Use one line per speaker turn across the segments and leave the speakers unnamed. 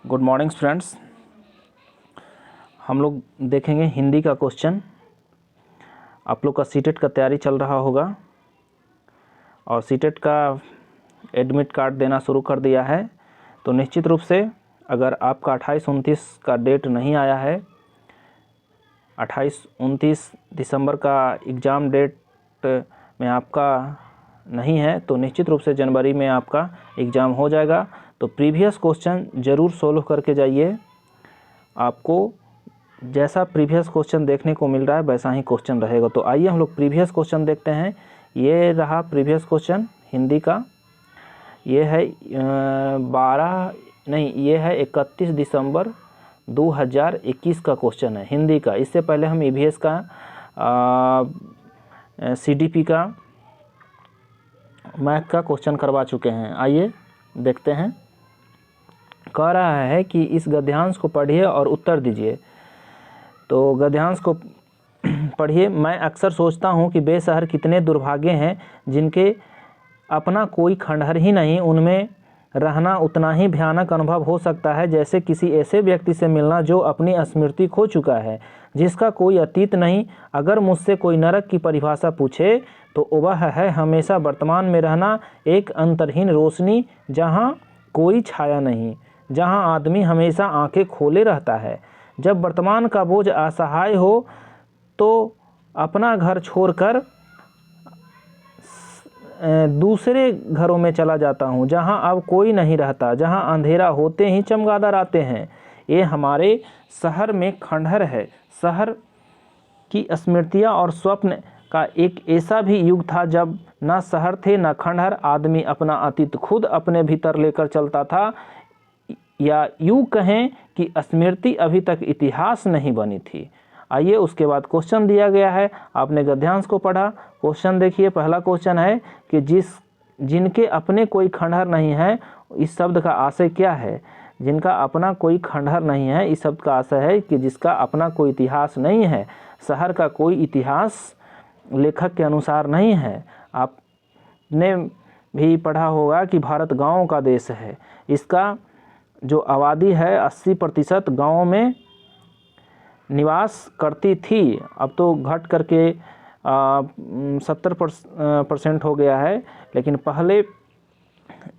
Good morning friends. हम लोग देखेंगे हिंदी का क्वेश्चन। आप लोग का सीटेट का तैयारी चल रहा होगा और सीटेट का एडमिट कार्ड देना शुरू कर दिया है। तो निश्चित रूप से अगर आपका 28-29 का डेट नहीं आया है, 28-29 दिसंबर का एग्ज़ाम डेट में आपका नहीं है, तो निश्चित रूप से जनवरी में आपका एग्ज़ाम हो जाएगा। तो प्रीवियस क्वेश्चन ज़रूर सोल्व करके जाइए। आपको जैसा प्रीवियस क्वेश्चन देखने को मिल रहा है वैसा ही क्वेश्चन रहेगा। तो आइए हम लोग प्रीवियस क्वेश्चन देखते हैं। ये रहा प्रीवियस क्वेश्चन हिंदी का। ये है 31 दिसंबर 2021 का क्वेश्चन है हिंदी का। इससे पहले हम ईवीएस का सीडीपी का मैथ का क्वेश्चन करवा चुके हैं। आइए देखते हैं। कह रहा है कि इस गद्यांश को पढ़िए और उत्तर दीजिए। तो गद्यांश को पढ़िए। मैं अक्सर सोचता हूँ कि वे शहर कितने दुर्भाग्य हैं जिनके अपना कोई खंडहर ही नहीं। उनमें रहना उतना ही भयानक अनुभव हो सकता है जैसे किसी ऐसे व्यक्ति से मिलना जो अपनी स्मृति खो चुका है, जिसका कोई अतीत नहीं। अगर मुझसे कोई नरक की परिभाषा पूछे तो वह है हमेशा वर्तमान में रहना, एक अंतरहीन रोशनी जहाँ कोई छाया नहीं, जहाँ आदमी हमेशा आंखें खोले रहता है। जब वर्तमान का बोझ असहाय हो तो अपना घर छोड़कर दूसरे घरों में चला जाता हूँ जहाँ अब कोई नहीं रहता, जहाँ अंधेरा होते ही चमगादड़ आते हैं। ये हमारे शहर में खंडहर है। शहर की स्मृतियाँ और स्वप्न का एक ऐसा भी युग था जब न शहर थे न खंडहर। आदमी अपना अतीत खुद अपने भीतर लेकर चलता था, या यूँ कहें कि स्मृति अभी तक इतिहास नहीं बनी थी। आइए उसके बाद क्वेश्चन दिया गया है। आपने गद्यांश को पढ़ा। क्वेश्चन देखिए। पहला क्वेश्चन है कि जिनके अपने कोई खंडहर नहीं है। इस शब्द का आशय क्या है? जिनका अपना कोई खंडहर नहीं है, इस शब्द का आशय है कि जिसका अपना कोई इतिहास नहीं है। शहर का कोई इतिहास लेखक के अनुसार नहीं है। आपने भी पढ़ा होगा कि भारत गाँव का देश है। इसका जो आबादी है 80% गाँव में निवास करती थी। अब तो घट करके 70% हो गया है, लेकिन पहले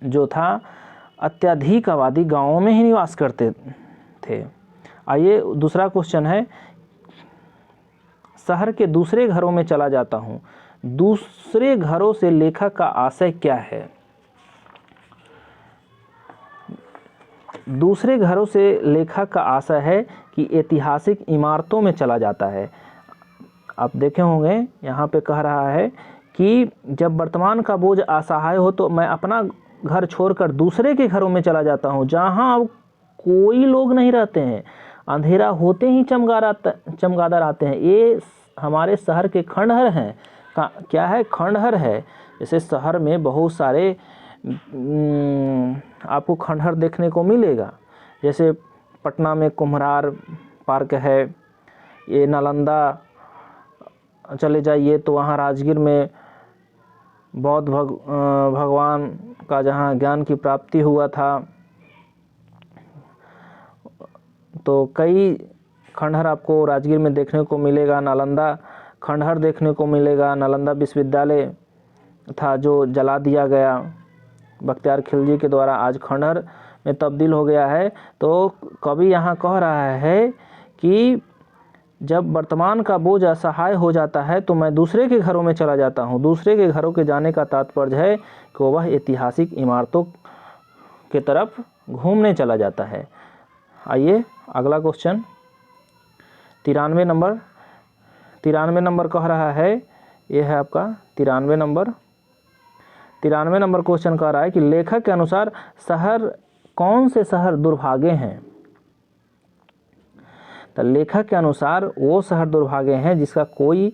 जो था अत्यधिक आबादी गाँवों में ही निवास करते थे। आइए दूसरा क्वेश्चन है। शहर के दूसरे घरों में चला जाता हूँ। दूसरे घरों से लेखक का आशय क्या है? दूसरे घरों से लेखक का आशय है कि ऐतिहासिक इमारतों में चला जाता है। आप देखे होंगे यहाँ पे कह रहा है कि जब वर्तमान का बोझ असहाय हो तो मैं अपना घर छोड़कर दूसरे के घरों में चला जाता हूँ जहाँ अब कोई लोग नहीं रहते हैं। अंधेरा होते ही चमगादड़ आते हैं। ये हमारे शहर के खंडहर हैं। क्या है? खंडहर है। जैसे शहर में बहुत सारे आपको खंडहर देखने को मिलेगा। जैसे पटना में कुम्हरार पार्क है। ये नालंदा चले जाइए तो वहाँ राजगीर में बौद्ध भगवान का जहाँ ज्ञान की प्राप्ति हुआ था। तो कई खंडहर आपको राजगीर में देखने को मिलेगा। नालंदा खंडहर देखने को मिलेगा। नालंदा विश्वविद्यालय था जो जला दिया गया बख्तियार खिलजी के द्वारा, आज खंडहर में तब्दील हो गया है। तो कवि यहाँ कह रहा है कि जब वर्तमान का बोझ असहाय हो जाता है तो मैं दूसरे के घरों में चला जाता हूँ। दूसरे के घरों के जाने का तात्पर्य है कि वह ऐतिहासिक इमारतों के तरफ घूमने चला जाता है। आइए अगला क्वेश्चन 93 नंबर कह रहा है। यह है आपका 93 नंबर क्वेश्चन कह रहा है कि लेखक के अनुसार कौन से शहर दुर्भागे हैं? तो लेखक के अनुसार वो शहर दुर्भागे हैं जिसका कोई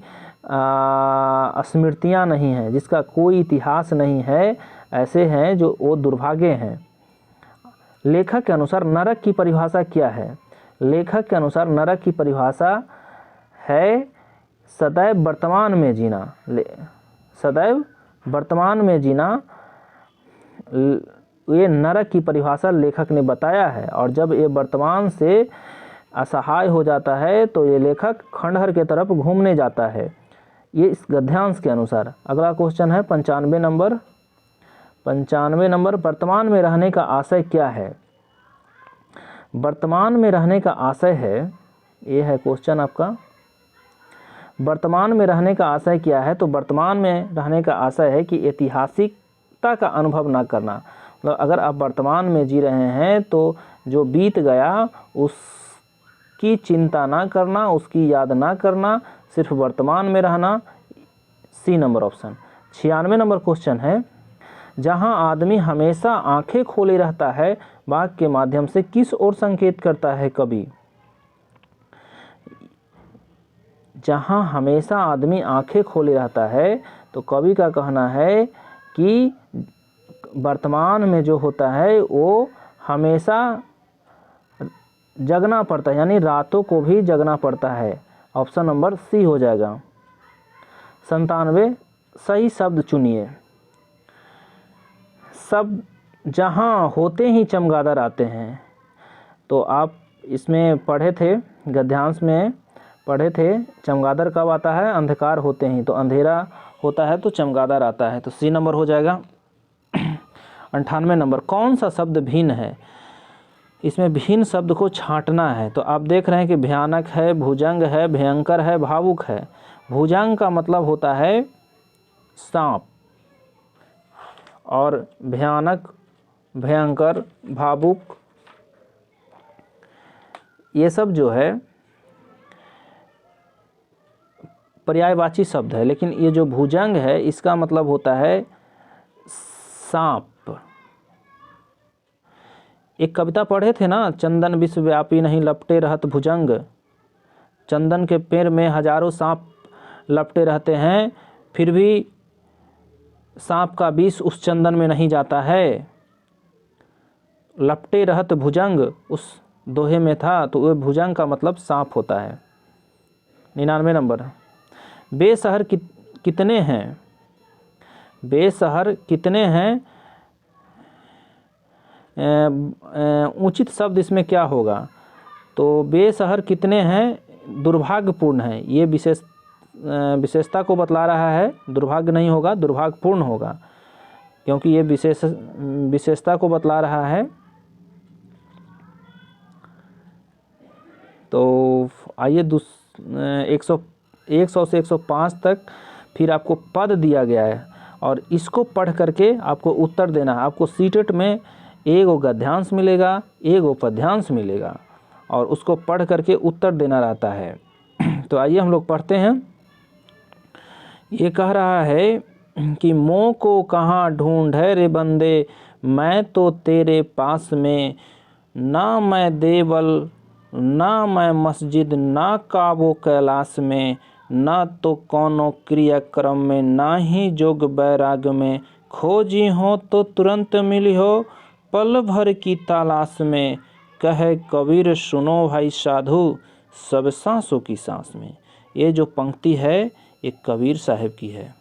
स्मृतियाँ नहीं है, जिसका कोई इतिहास नहीं है। ऐसे हैं जो वो दुर्भागे हैं। लेखक के अनुसार नरक की परिभाषा क्या है? लेखक के अनुसार नरक की परिभाषा है सदैव वर्तमान में जीना। सदैव वर्तमान में जीना ये नरक की परिभाषा लेखक ने बताया है। और जब ये वर्तमान से असहाय हो जाता है तो ये लेखक खंडहर के तरफ घूमने जाता है, ये इस गद्यांश के अनुसार। अगला क्वेश्चन है 95 नंबर। 95 नंबर, वर्तमान में रहने का आशय क्या है? वर्तमान में रहने का आशय है, ये है क्वेश्चन आपका, वर्तमान में रहने का आशय क्या है? तो वर्तमान में रहने का आशय है कि ऐतिहासिकता का अनुभव ना करना। मतलब अगर आप वर्तमान में जी रहे हैं तो जो बीत गया उसकी चिंता ना करना, उसकी याद ना करना, सिर्फ वर्तमान में रहना। C number option. 96 number question है, जहां आदमी हमेशा आंखें खोले रहता है वाक्य के माध्यम से किस ओर संकेत करता है कवि? जहां हमेशा आदमी आंखें खोले रहता है तो कवि का कहना है कि वर्तमान में जो होता है वो हमेशा जगना पड़ता है, यानी रातों को भी जगना पड़ता है। ऑप्शन नंबर सी हो जाएगा। 97 सही शब्द चुनिए। शब्द जहाँ होते ही चमगादड़ आते हैं, तो आप इसमें पढ़े थे, गद्यांश में पढ़े थे, चमगादड़ कब आता है? अंधकार होते ही। तो अंधेरा होता है तो चमगादड़ आता है, तो सी नंबर हो जाएगा। 98 नंबर, कौन सा शब्द भिन्न है? इसमें भिन्न शब्द को छांटना है। तो आप देख रहे हैं कि भयानक है, भुजंग है, भयंकर है, भावुक है। भुजंग का मतलब होता है सांप, और भयानक, भयंकर, भावुक, ये सब जो है पर्यायवाची शब्द है, लेकिन ये जो भुजंग है इसका मतलब होता है सांप। एक कविता पढ़े थे ना, चंदन विश्वव्यापी नहीं लपटे रहत भुजंग। चंदन के पेड़ में हजारों सांप लपटे रहते हैं, फिर भी सांप का विष उस चंदन में नहीं जाता है। लपटे रहत भुजंग उस दोहे में था, तो वह भुजंग का मतलब सांप होता है। 99 नंबर, बेशहर कितने हैं? बेशहर कितने हैं, उचित शब्द इसमें क्या होगा? तो बेशहर कितने हैं दुर्भाग्यपूर्ण है, ये विशेषता को बतला रहा है। दुर्भाग्य नहीं होगा, दुर्भाग्यपूर्ण होगा, क्योंकि ये विशेषता को बतला रहा है। तो आइए 100 से 105 तक फिर आपको पद दिया गया है, और इसको पढ़ करके आपको उत्तर देना है। आपको सीटेट में एगो गद्यांश मिलेगा, एगो पद्यांश मिलेगा, और उसको पढ़ करके उत्तर देना रहता है। तो आइए हम लोग पढ़ते हैं। ये कह रहा है कि मोह को कहाँ ढूंढे रे बंदे, मैं तो तेरे पास में, ना मैं देवल ना मैं मस्जिद, ना काबो कैलाश में, ना तो कौनो क्रियाक्रम में, ना ही जोग बैराग में, खोजी हो तो तुरंत मिली हो पल भर की तलाश में, कहे कबीर सुनो भाई साधु सब सांसों की सांस में। ये जो पंक्ति है ये कबीर साहब की है।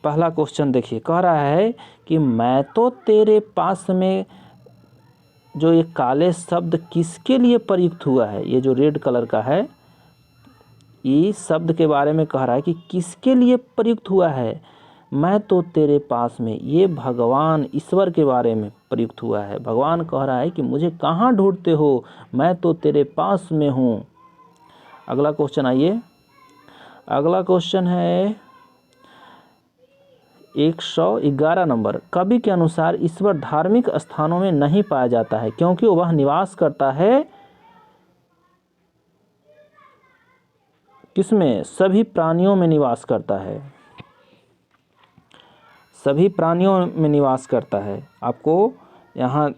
पहला क्वेश्चन देखिए, कह रहा है कि मैं तो तेरे पास में, जो ये काले शब्द किसके लिए प्रयुक्त हुआ है? ये जो रेड कलर का है, इस शब्द के बारे में कह रहा है कि किसके लिए प्रयुक्त हुआ है? मैं तो तेरे पास में, ये भगवान ईश्वर के बारे में प्रयुक्त हुआ है। भगवान कह रहा है कि मुझे कहाँ ढूंढते हो, मैं तो तेरे पास में हूँ। अगला क्वेश्चन आइए। अगला क्वेश्चन है 111 नंबर। कवि के अनुसार ईश्वर धार्मिक स्थानों में नहीं पाया जाता है क्योंकि वह निवास करता है किसमें? सभी प्राणियों में निवास करता है। सभी प्राणियों में निवास करता है। आपको यहाँ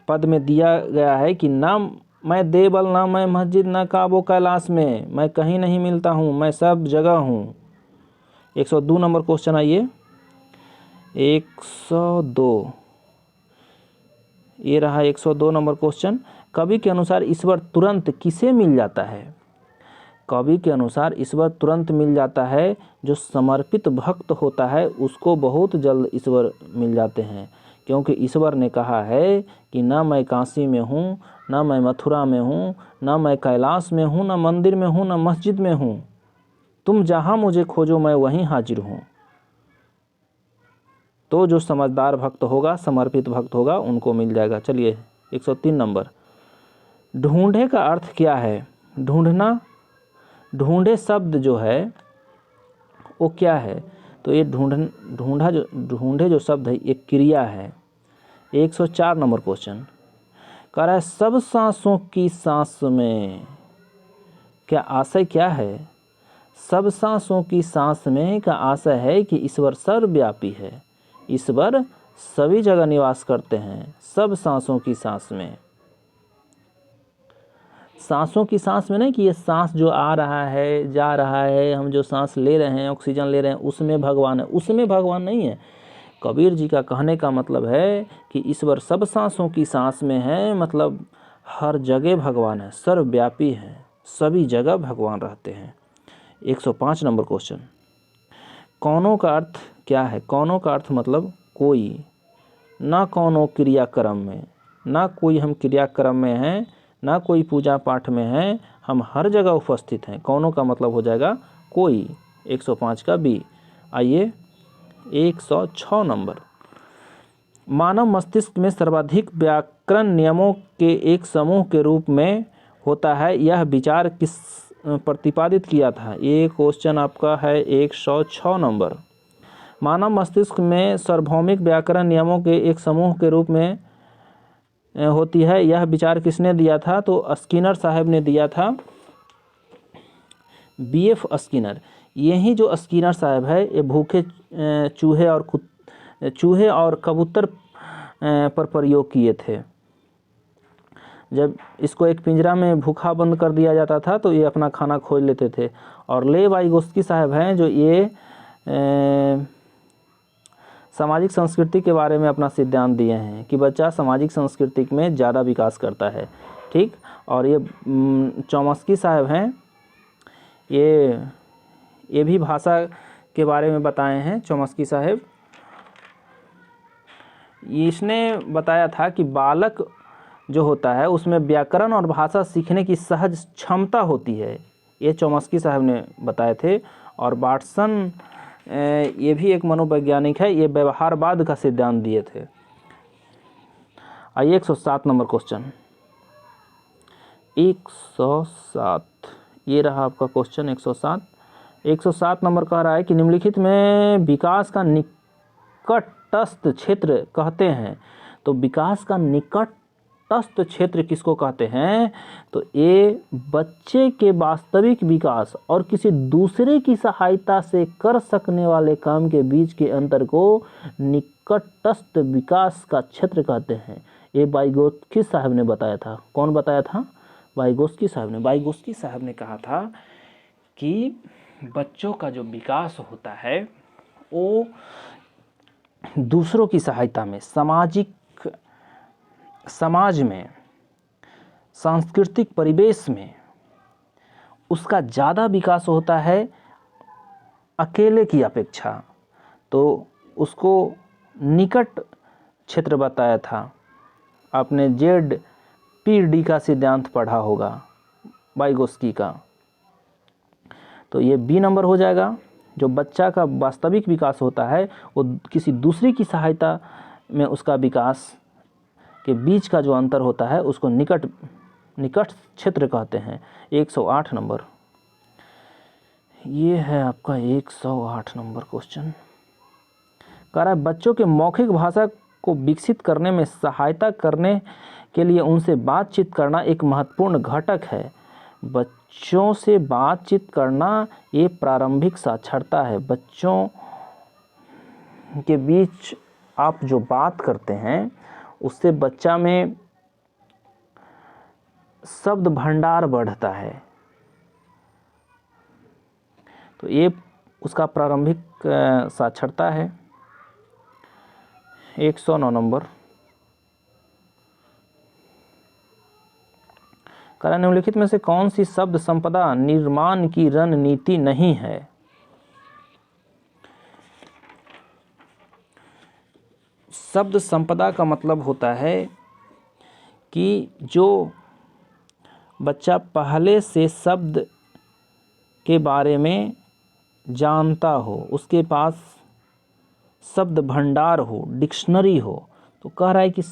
पद में दिया गया है कि ना मैं देवल, ना मैं मस्जिद, ना काबो कैलाश में, मैं कहीं नहीं मिलता हूँ, मैं सब जगह हूँ। 102 नंबर क्वेश्चन आइए। 102, ये रहा 102 नंबर क्वेश्चन। कवि के अनुसार ईश्वर तुरंत किसे मिल जाता है? कवि के अनुसार ईश्वर तुरंत मिल जाता है, जो समर्पित भक्त होता है उसको बहुत जल्द ईश्वर मिल जाते हैं, क्योंकि ईश्वर ने कहा है कि न मैं काशी में हूँ, न मैं मथुरा में हूँ, न मैं कैलाश में हूँ, न मंदिर में हूँ, न मस्जिद में हूँ, तुम जहाँ मुझे खोजो मैं वहीं हाजिर हूँ। तो जो समझदार भक्त होगा, समर्पित भक्त होगा, उनको मिल जाएगा। चलिए 103 नंबर, ढूंढे का अर्थ क्या है? ढूंढना, ढूंढे शब्द जो है वो क्या है? तो ये ढूंढे जो शब्द है ये क्रिया है। 104 नंबर क्वेश्चन कह रहा है सब सांसों की सांस में, क्या आशय क्या है? सब सांसों की सांस में का आशय है कि ईश्वर सर्वव्यापी है, ईश्वर सभी जगह निवास करते हैं। सब सांसों की सांस में, सांसों की सांस में नहीं कि ये सांस जो आ रहा है जा रहा है, हम जो सांस ले रहे हैं, ऑक्सीजन ले रहे हैं, उसमें भगवान है, उसमें भगवान नहीं है। कबीर जी का कहने का मतलब है कि ईश्वर सब सांसों की सांस में है, मतलब हर जगह भगवान है, सर्वव्यापी है, सभी जगह भगवान रहते हैं। 105 नंबर क्वेश्चन, कौनों का अर्थ क्या है? कौनों का अर्थ मतलब कोई, ना कौनों क्रियाक्रम में, ना कोई हम क्रियाक्रम में हैं, ना कोई पूजा पाठ में है, हम हर जगह उपस्थित हैं। कौनों का मतलब हो जाएगा कोई। 105 का बी। आइए 106 नंबर, मानव मस्तिष्क में सर्वाधिक व्याकरण नियमों के एक समूह के रूप में होता है, यह विचार किस प्रतिपादित किया था? ये क्वेश्चन आपका है 106 नंबर। मानव मस्तिष्क में सार्वभौमिक व्याकरण नियमों के एक समूह के रूप में होती है, यह विचार किसने दिया था? तो स्किनर साहब ने दिया था, बीएफ स्किनर। यही जो स्किनर साहब है ये भूखे चूहे और कबूतर पर प्रयोग किए थे। जब इसको एक पिंजरा में भूखा बंद कर दिया जाता था तो ये अपना खाना खोज लेते थे। और ले वाइगोस्की साहब हैं जो ये सामाजिक संस्कृति के बारे में अपना सिद्धांत दिए हैं कि बच्चा सामाजिक संस्कृति में ज़्यादा विकास करता है। ठीक, और ये चॉम्स्की साहब हैं, ये भी भाषा के बारे में बताए हैं। चॉम्स्की साहब, इसने बताया था कि बालक जो होता है उसमें व्याकरण और भाषा सीखने की सहज क्षमता होती है, ये चॉम्स्की साहब ने बताए थे। और वाटसन ये भी एक मनोवैज्ञानिक है, ये व्यवहारवाद का सिद्धांत दिए थे। आइए 107 नंबर क्वेश्चन, 107, ये रहा आपका क्वेश्चन 107 नंबर कह रहा है कि निम्नलिखित में विकास का निकटस्थ क्षेत्र कहते हैं। तो विकास का निकटस्थ क्षेत्र किसको कहते हैं? तो ये बच्चे के वास्तविक विकास और किसी दूसरे की सहायता से कर सकने वाले काम के बीच के अंतर को निकटस्थ विकास का क्षेत्र कहते हैं। ये वाइगोस्की साहब ने बताया था। कौन बताया था? वाइगोस्की साहब ने। वाइगोस्की साहब ने कहा था कि बच्चों का जो विकास होता है वो दूसरों की सहायता में, समाज में, सांस्कृतिक परिवेश में उसका ज़्यादा विकास होता है अकेले की अपेक्षा। तो उसको निकट क्षेत्र बताया था। आपने ZPD का सिद्धांत पढ़ा होगा वाइगोस्की का। तो ये बी नंबर हो जाएगा। जो बच्चा का वास्तविक विकास होता है वो किसी दूसरे की सहायता में उसका विकास के बीच का जो अंतर होता है उसको निकट क्षेत्र कहते हैं। 108 नंबर, ये है आपका 108 नंबर क्वेश्चन। कह रहा है बच्चों के मौखिक भाषा को विकसित करने में सहायता करने के लिए उनसे बातचीत करना एक महत्वपूर्ण घटक है। बच्चों से बातचीत करना ये प्रारंभिक साक्षरता है। बच्चों के बीच आप जो बात करते हैं उससे बच्चा में शब्द भंडार बढ़ता है। तो ये उसका प्रारंभिक साक्षरता है। 109 नंबर, कह निम्नलिखित में से कौन सी शब्द संपदा निर्माण की रणनीति नहीं है? शब्द संपदा का मतलब होता है कि जो बच्चा पहले से शब्द के बारे में जानता हो, उसके पास शब्द भंडार हो, डिक्शनरी हो, तो कह रहा है कि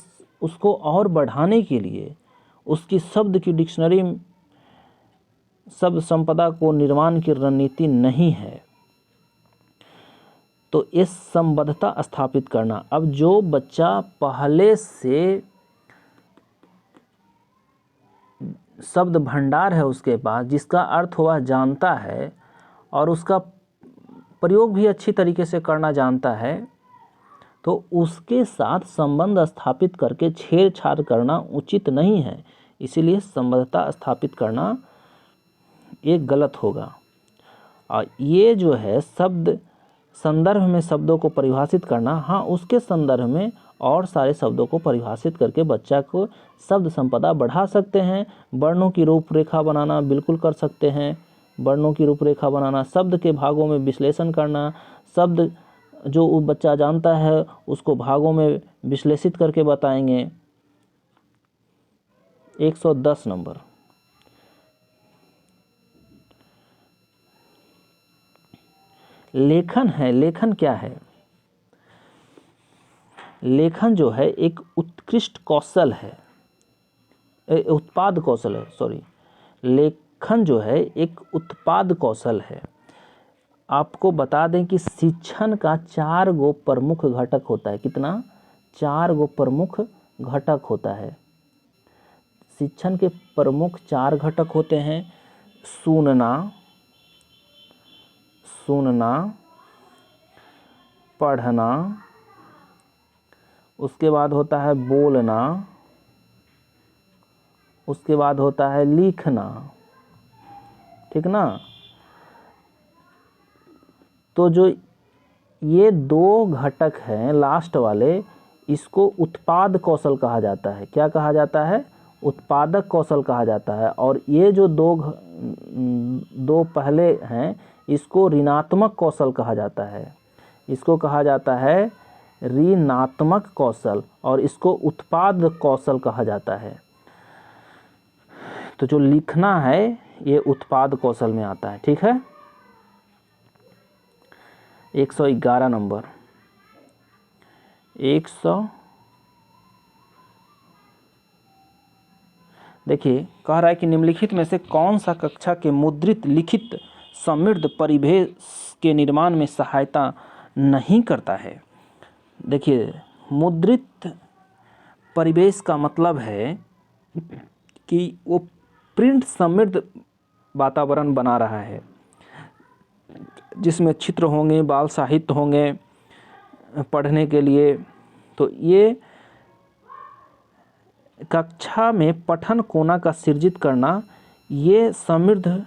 उसको और बढ़ाने के लिए उसकी शब्द की डिक्शनरी, शब्द संपदा को निर्माण की रणनीति नहीं है। तो इस संबद्धता स्थापित करना, अब जो बच्चा पहले से शब्द भंडार है उसके पास, जिसका अर्थ वह जानता है और उसका प्रयोग भी अच्छी तरीके से करना जानता है, तो उसके साथ संबंध स्थापित करके छेड़छाड़ करना उचित नहीं है। इसीलिए संबद्धता स्थापित करना ये गलत होगा। और ये जो है शब्द संदर्भ में शब्दों को परिभाषित करना, हाँ उसके संदर्भ में और सारे शब्दों को परिभाषित करके बच्चा को शब्द संपदा बढ़ा सकते हैं। वर्णों की रूपरेखा बनाना बिल्कुल कर सकते हैं। वर्णों की रूपरेखा बनाना, शब्द के भागों में विश्लेषण करना, शब्द जो वो बच्चा जानता है उसको भागों में विश्लेषित करके बताएंगे। 110 नंबर। लेखन है। लेखन क्या है? लेखन जो है एक उत्कृष्ट कौशल है, उत्पाद कौशल है, सॉरी। लेखन जो है एक उत्पाद कौशल है। आपको बता दें कि शिक्षण का 4 गो प्रमुख घटक होता है। कितना? 4 गो प्रमुख घटक होता है। शिक्षण के प्रमुख 4 घटक होते हैं। सुनना, पढ़ना, उसके बाद होता है बोलना, उसके बाद होता है लिखना। ठीक ना? तो जो ये 2 घटक हैं लास्ट वाले, इसको उत्पाद कौशल कहा जाता है। क्या कहा जाता है? उत्पादक कौशल कहा जाता है। और ये जो दो पहले हैं, इसको ऋणात्मक कौशल कहा जाता है। इसको कहा जाता है ऋणात्मक कौशल और इसको उत्पाद कौशल कहा जाता है। तो जो लिखना है ये उत्पाद कौशल में आता है। ठीक है। 111 नंबर। देखिए, कह रहा है कि निम्नलिखित में से कौन सा कक्षा के मुद्रित लिखित समृद्ध परिवेश के निर्माण में सहायता नहीं करता है। देखिए, मुद्रित परिवेश का मतलब है कि वो प्रिंट समृद्ध वातावरण बना रहा है, जिसमें चित्र होंगे, बाल साहित्य होंगे पढ़ने के लिए। तो ये कक्षा में पठन कोना का सृजित करना, ये समृद्ध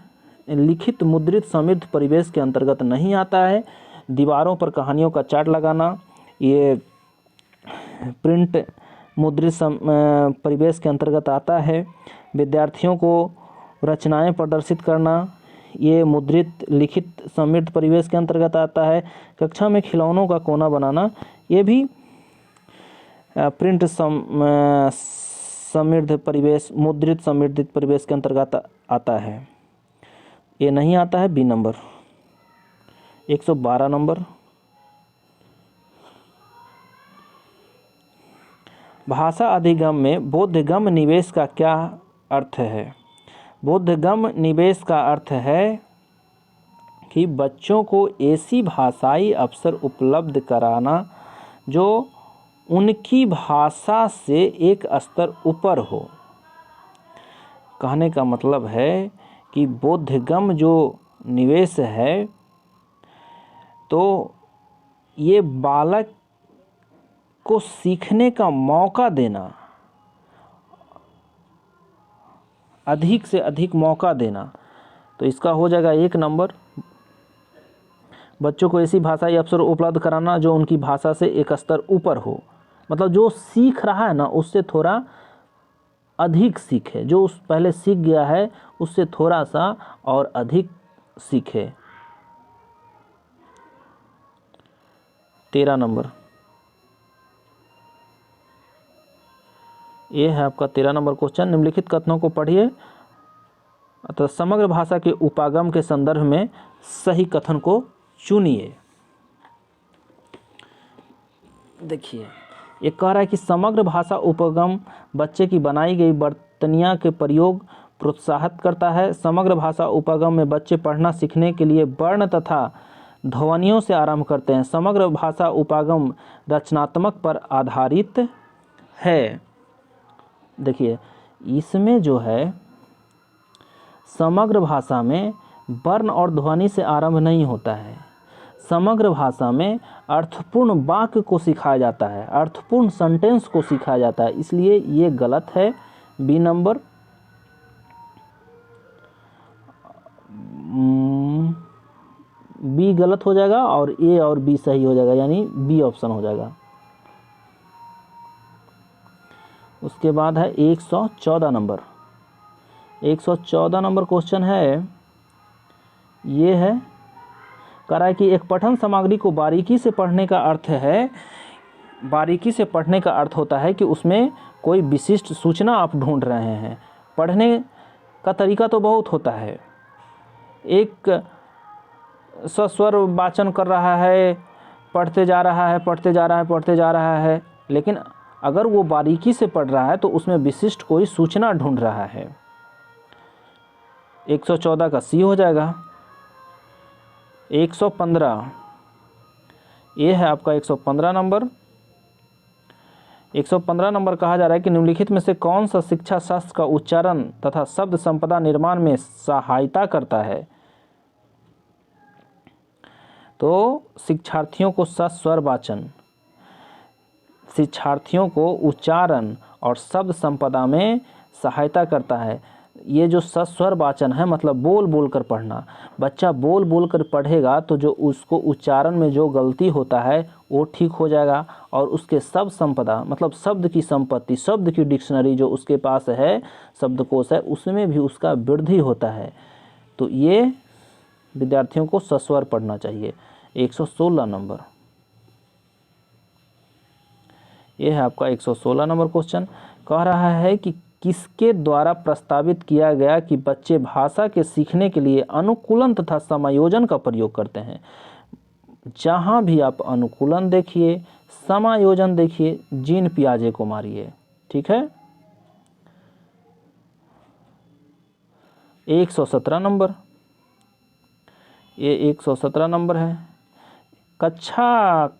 लिखित मुद्रित समृद्ध परिवेश के अंतर्गत नहीं आता है। दीवारों पर कहानियों का चार्ट लगाना, ये प्रिंट मुद्रित परिवेश के अंतर्गत आता है। विद्यार्थियों को रचनाएं प्रदर्शित करना, ये मुद्रित लिखित समृद्ध परिवेश के अंतर्गत आता है। कक्षा में खिलौनों का कोना बनाना, ये भी प्रिंट समृद्ध परिवेश, मुद्रित समृद्ध परिवेश के अंतर्गत आता है। ये नहीं आता है। B number. 112 नंबर। भाषा अधिगम में बोधगम्य निवेश का क्या अर्थ है? बोधगम्य निवेश का अर्थ है कि बच्चों को ऐसी भाषाई अवसर उपलब्ध कराना जो उनकी भाषा से एक स्तर ऊपर हो। कहने का मतलब है कि बोधगम्य जो निवेश है, तो ये बालक को सीखने का मौका देना, अधिक से अधिक मौका देना। तो इसका हो जाएगा 1 नंबर। बच्चों को ऐसी भाषाई अवसर उपलब्ध कराना जो उनकी भाषा से एक स्तर ऊपर हो, मतलब जो सीख रहा है ना उससे थोड़ा अधिक सीखे, जो उस पहले सीख गया है उससे थोड़ा सा और अधिक सीखे। 13 नंबर, ये है आपका 13 नंबर क्वेश्चन। निम्नलिखित कथनों को पढ़िए अतः समग्र भाषा के उपागम के संदर्भ में सही कथन को चुनिए। देखिए, ये कह रहा है कि समग्र भाषा उपागम बच्चे की बनाई गई वर्तनियाँ के प्रयोग प्रोत्साहित करता है। समग्र भाषा उपागम में बच्चे पढ़ना सीखने के लिए वर्ण तथा ध्वनियों से आरंभ करते हैं। समग्र भाषा उपागम रचनात्मक पर आधारित है। देखिए, इसमें जो है समग्र भाषा में वर्ण और ध्वनि से आरंभ नहीं होता है। समग्र भाषा में अर्थपूर्ण वाक्य को सिखाया जाता है, अर्थपूर्ण सेंटेंस को सिखाया जाता है, इसलिए ये गलत है। B number. बी गलत हो जाएगा और ए और बी सही हो जाएगा, यानी बी ऑप्शन हो जाएगा। उसके बाद है 114 नंबर। 114 नंबर क्वेश्चन है, ये है कह रहा है कि एक पठन सामग्री को बारीकी से पढ़ने का अर्थ है, बारीकी से पढ़ने का अर्थ होता है कि उसमें कोई विशिष्ट सूचना आप ढूंढ रहे हैं। पढ़ने का तरीका तो बहुत होता है, एक सस्वर वाचन कर रहा है, पढ़ते जा रहा है, पढ़ते जा रहा है, पढ़ते जा रहा है, लेकिन अगर वो बारीकी से पढ़ रहा है तो उसमें विशिष्ट कोई सूचना ढूंढ रहा है। 114 का सी हो जाएगा। 115, ये है आपका 115 नंबर। 115 नंबर कहा जा रहा है कि निम्नलिखित में से कौन सा शिक्षा शास्त्र का उच्चारण तथा शब्द संपदा निर्माण में सहायता करता है। तो शिक्षार्थियों को सस्वर वाचन, शिक्षार्थियों को उच्चारण और शब्द संपदा में सहायता करता है। ये जो सस्वर वाचन है मतलब बोल बोल कर पढ़ना, बच्चा बोल बोल कर पढ़ेगा तो जो उसको उच्चारण में जो गलती होता है वो ठीक हो जाएगा, और उसके शब्द संपदा मतलब शब्द की संपत्ति, शब्द की डिक्शनरी जो उसके पास है, शब्दकोश है, उसमें भी उसका वृद्धि होता है। तो ये विद्यार्थियों को सस्वर पढ़ना चाहिए। 116 नंबर, ये है आपका 116 नंबर क्वेश्चन। कह रहा है कि किसके द्वारा प्रस्तावित किया गया कि बच्चे भाषा के सीखने के लिए अनुकूलन तथा समायोजन का प्रयोग करते हैं। जहाँ भी आप अनुकूलन देखिए, समायोजन देखिए, जीन पियाजे को मारिए, ठीक है। 117 नंबर, ये 117 नंबर है। कक्षा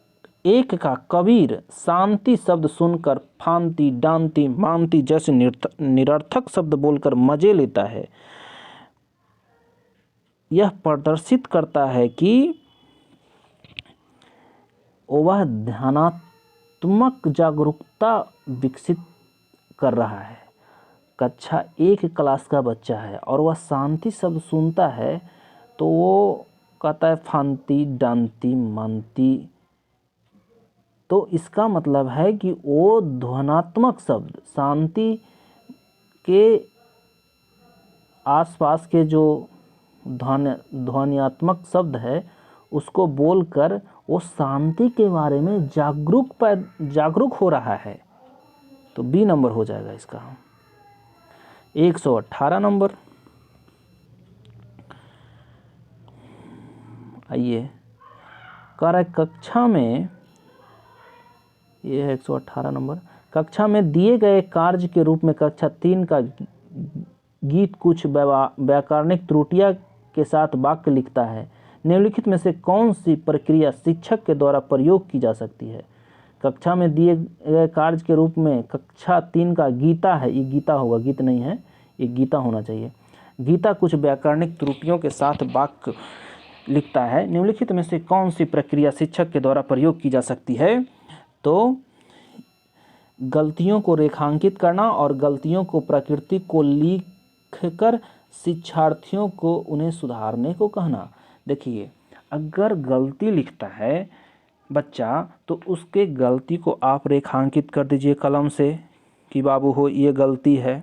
1 का कबीर शांति शब्द सुनकर फांति, डांति, मानती जैसे निरर्थक शब्द बोलकर मजे लेता है। यह प्रदर्शित करता है कि वह ध्यानात्मक जागरूकता विकसित कर रहा है। कक्षा 1 क्लास का बच्चा है और वह शांति शब्द सुनता है तो वो कहता है फांति, डांति, मानती, तो इसका मतलब है कि वो ध्वनात्मक शब्द, शांति के आसपास के जो ध्वन्यात्मक शब्द है उसको बोलकर वो शांति के बारे में जागरूक हो रहा है। तो बी नंबर हो जाएगा इसका। 118 नंबर, आइए, कह रहा है कक्षा में, ये है 118 नंबर। कक्षा में दिए गए कार्य के रूप में कक्षा 3 का गीत कुछ व्याकरणिक त्रुटियां के साथ वाक्य लिखता है। निम्नलिखित में से कौन सी प्रक्रिया शिक्षक के द्वारा प्रयोग की जा सकती है। कक्षा में दिए गए कार्य के रूप में कक्षा 3 का गीता है, ये गीता होगा, गीत नहीं है, ये गीता होना चाहिए। गीता कुछ व्याकरणिक त्रुटियों के साथ वाक्य लिखता है। निम्नलिखित में से कौन सी प्रक्रिया शिक्षक के द्वारा प्रयोग की जा सकती है। तो गलतियों को रेखांकित करना और गलतियों को प्रकृति को लिखकर शिक्षार्थियों को उन्हें सुधारने को कहना। देखिए, अगर गलती लिखता है बच्चा तो उसके गलती को आप रेखांकित कर दीजिए कलम से, कि बाबू हो ये गलती है।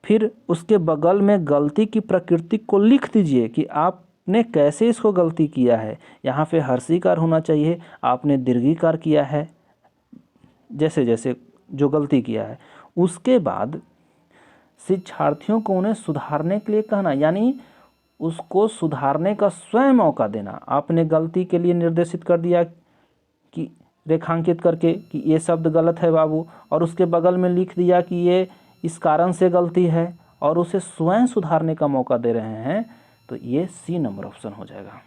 फिर उसके बगल में गलती की प्रकृति को लिख दीजिए कि आपने कैसे इसको गलती किया है। यहाँ पे हर्षीकार होना चाहिए, आपने दीर्घीकार किया है, जैसे जैसे जो गलती किया है। उसके बाद शिक्षार्थियों को उन्हें सुधारने के लिए कहना, यानी उसको सुधारने का स्वयं मौका देना। आपने गलती के लिए निर्देशित कर दिया कि रेखांकित करके कि ये शब्द गलत है बाबू, और उसके बगल में लिख दिया कि ये इस कारण से गलती है, और उसे स्वयं सुधारने का मौका दे रहे हैं, तो ये सी नंबर ऑप्शन हो जाएगा।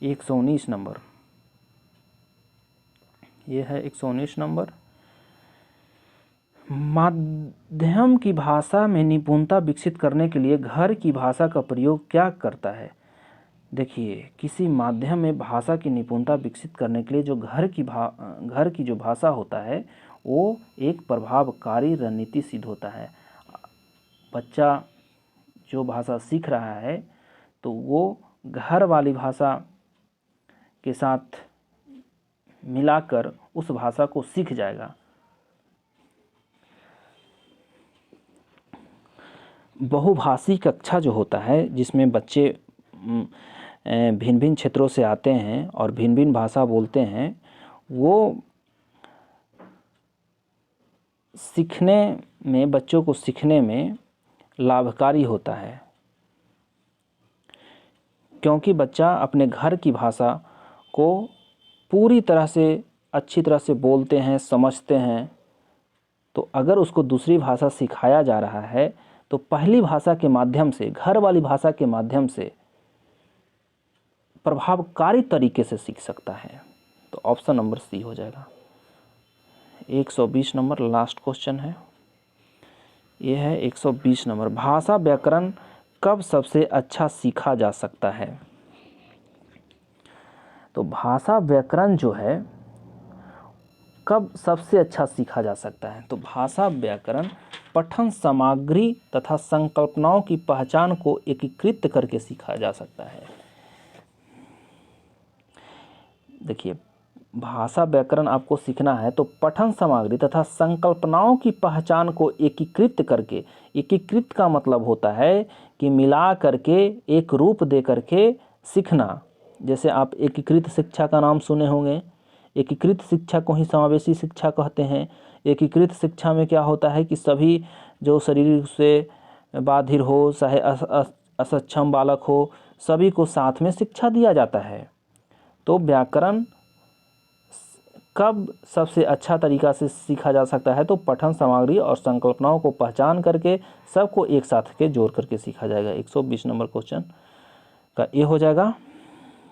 119 नंबर, ये है 119 नंबर। माध्यम की भाषा में निपुणता विकसित करने के लिए घर की भाषा का प्रयोग क्या करता है? देखिए, किसी माध्यम में भाषा की निपुणता विकसित करने के लिए जो घर की जो भाषा होता है वो एक प्रभावकारी रणनीति सिद्ध होता है। बच्चा जो भाषा सीख रहा है तो वो घर वाली भाषा के साथ मिलाकर उस भाषा को सीख जाएगा। बहुभाषी कक्षा जो होता है, जिसमें बच्चे भिन्न भिन्न क्षेत्रों से आते हैं और भिन्न भिन्न भाषा बोलते हैं, वो सीखने में, बच्चों को सीखने में लाभकारी होता है, क्योंकि बच्चा अपने घर की भाषा को पूरी तरह से अच्छी तरह से बोलते हैं, समझते हैं। तो अगर उसको दूसरी भाषा सिखाया जा रहा है तो पहली भाषा के माध्यम से, घर वाली भाषा के माध्यम से प्रभावकारी तरीके से सीख सकता है। तो ऑप्शन नंबर सी हो जाएगा। 120 नंबर लास्ट क्वेश्चन है, ये है 120 नंबर। भाषा व्याकरण कब सबसे अच्छा सीखा जा सकता है? तो भाषा व्याकरण जो है कब सबसे अच्छा सीखा जा सकता है? तो भाषा व्याकरण पठन सामग्री तथा संकल्पनाओं की पहचान को एकीकृत करके सीखा जा सकता है। देखिए, भाषा व्याकरण आपको सीखना है तो पठन सामग्री तथा संकल्पनाओं की पहचान को एकीकृत करके, एकीकृत का मतलब होता है कि मिला करके, एक रूप दे करके सीखना। जैसे आप एकीकृत शिक्षा का नाम सुने होंगे। एकीकृत शिक्षा को ही समावेशी शिक्षा कहते हैं। एकीकृत शिक्षा में क्या होता है कि सभी जो शरीर से बाधिर हो, चाहे असक्षम बालक हो, सभी को साथ में शिक्षा दिया जाता है। तो व्याकरण कब सबसे अच्छा तरीका से सीखा जा सकता है? तो पठन सामग्री और संकल्पनाओं को पहचान करके सबको एक साथ के जोड़ करके सीखा जाएगा। 120 नंबर क्वेश्चन का ये हो जाएगा।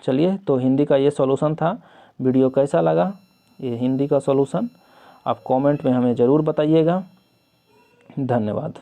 चलिए, तो हिंदी का ये सॉल्यूशन था। वीडियो कैसा लगा, ये हिंदी का सॉल्यूशन आप कमेंट में हमें ज़रूर बताइएगा। धन्यवाद।